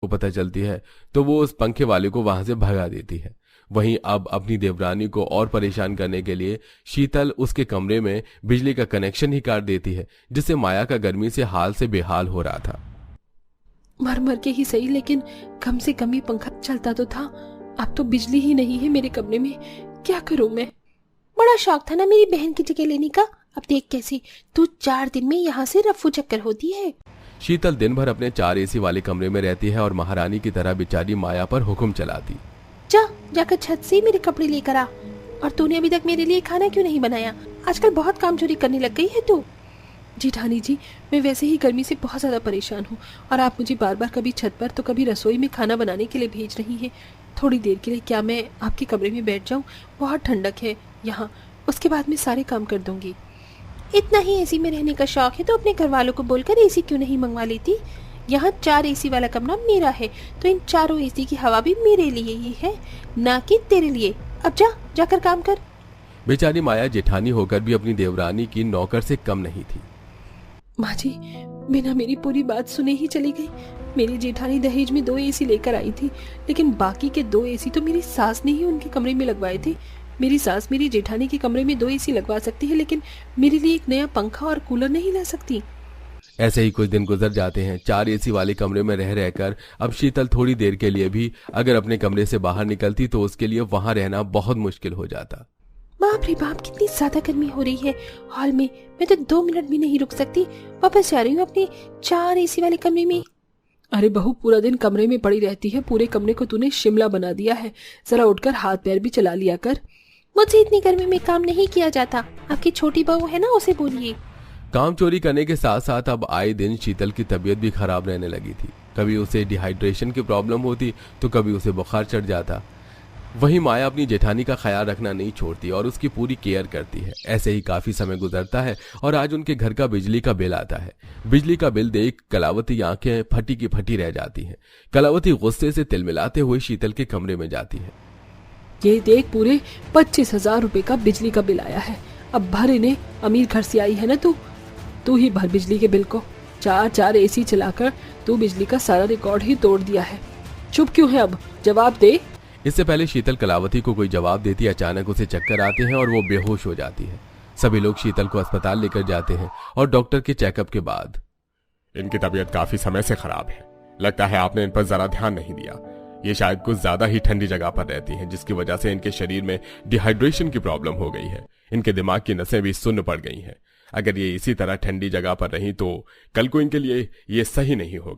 पता चलती है तो वो उस पंखे वाले को वहां से भगा देती है। वहीं अब अपनी देवरानी को और परेशान करने के लिए शीतल उसके कमरे में बिजली का कनेक्शन ही काट देती है, जिससे माया का गर्मी से हाल से बेहाल हो रहा था। मर मर के ही सही, लेकिन कम से कम ये पंखा चलता तो था। अब तो बिजली ही नहीं है मेरे कमरे में, क्या करूं मैं। बड़ा शौक था ना मेरी बहन की जगह लेने का, अब देख कैसी तू 4 दिन में यहाँ से रफू चक्कर होती है। शीतल दिन भर अपने 4 एसी वाले कमरे में रहती है और महारानी की तरह बेचारी माया पर हुक्म चलाती। जाकर छत से मेरे कपड़े लेकर आ। और तूने अभी तक मेरे लिए खाना क्यों नहीं बनाया? आजकल बहुत काम चोरी करने लग गई है तू। जेठानी जी, मैं वैसे ही गर्मी से बहुत ज्यादा परेशान हूँ और आप मुझे बार बार कभी छत पर तो कभी रसोई में खाना बनाने के लिए भेज रही हैं। थोड़ी देर के लिए क्या मैं आपके कमरे में बैठ जाऊँ? बहुत ठंडक है यहाँ, उसके बाद मैं सारे काम कर दूंगी। इतना ही एसी में रहने का शौक है तो अपने घर वालों को बोलकर एसी क्यों नहीं मंगवा लेती? यहाँ 4 एसी वाला कमरा मेरा है, तो इन 4 एसी की हवा भी मेरे लिए ही है, ना कि तेरे लिए। अब जाकर काम कर। बेचारी माया जेठानी होकर भी अपनी देवरानी की नौकर से कम नहीं थी। माँ जी बिना मेरी पूरी बात सुने ही चली गई। मेरी जेठानी दहेज में 2 एसी लेकर आई थी, लेकिन बाकी के 2 एसी तो मेरी सास ने ही उनके कमरे में लगवाए थे। मेरी सास मेरी जेठानी के कमरे में 2 एसी लगवा सकती है, लेकिन मेरे लिए एक नया पंखा और कूलर नहीं ला सकती। ऐसे ही कुछ दिन गुजर जाते हैं। 4 एसी वाले कमरे में रह रहकर अब शीतल थोड़ी देर के लिए भी अगर अपने कमरे से बाहर निकलती तो उसके लिए वहां रहना बहुत मुश्किल हो जाता। बाप रे बाप, कितनी ज्यादा गर्मी हो रही है हॉल में। मैं तो 2 मिनट भी नहीं रुक सकती। वापस जा रही हूँ अपने 4 एसी वाले कमरे में। अरे बहू, पूरा दिन कमरे में पड़ी रहती है, पूरे कमरे को तूने शिमला बना दिया है। जरा उठकर हाथ पैर भी चला लिया कर। मुझसे इतनी गर्मी में काम नहीं किया जाता। आपकी छोटी बहू है ना, उसे बोलिए। काम चोरी करने के साथ साथ अब आए दिन शीतल की तबीयत भी खराब रहने लगी थी। कभी उसे डिहाइड्रेशन की प्रॉब्लम होती तो कभी उसे बुखार चढ़ जाता। वहीं माया अपनी जेठानी का ख्याल रखना नहीं छोड़ती और उसकी पूरी केयर करती है। ऐसे ही काफी समय गुजरता है और आज उनके घर का बिजली का बिल आता है। बिजली का बिल देख कलावती आंखें फटी की फटी रह जाती हैं। कलावती गुस्से से तिलमिलाते हुए शीतल के कमरे में जाती है। ये देख, पूरे 25,000 रुपए का बिजली का बिल आया है। अब भर इन्हें, अमीर घर से आई है ना तू ही भर बिजली के बिल को। 4 एसी चलाकर तू बिजली का सारा रिकॉर्ड ही तोड़ दिया है। चुप क्यों है? अब जवाब दे। इससे पहले शीतल कलावती को कोई जवाब देती अचानक उसे चक्कर आते हैं और वो बेहोश हो जाती है। सभी लोग शीतल को अस्पताल लेकर जाते हैं और डॉक्टर के चेकअप के बाद इनकी तबीयत काफी समय से खराब है। लगता है आपने इन पर जरा ध्यान नहीं दिया। ये शायद कुछ ज्यादा ही ठंडी जगह पर रहती हैं, जिसकी वजह से इनके शरीर में डिहाइड्रेशन की प्रॉब्लम हो गई है। इनके दिमाग की नसें भी सुन्न पड़ गई हैं। अगर ये इसी तरह ठंडी जगह पर रही तो कल को इनके लिए ये सही नहीं होगा।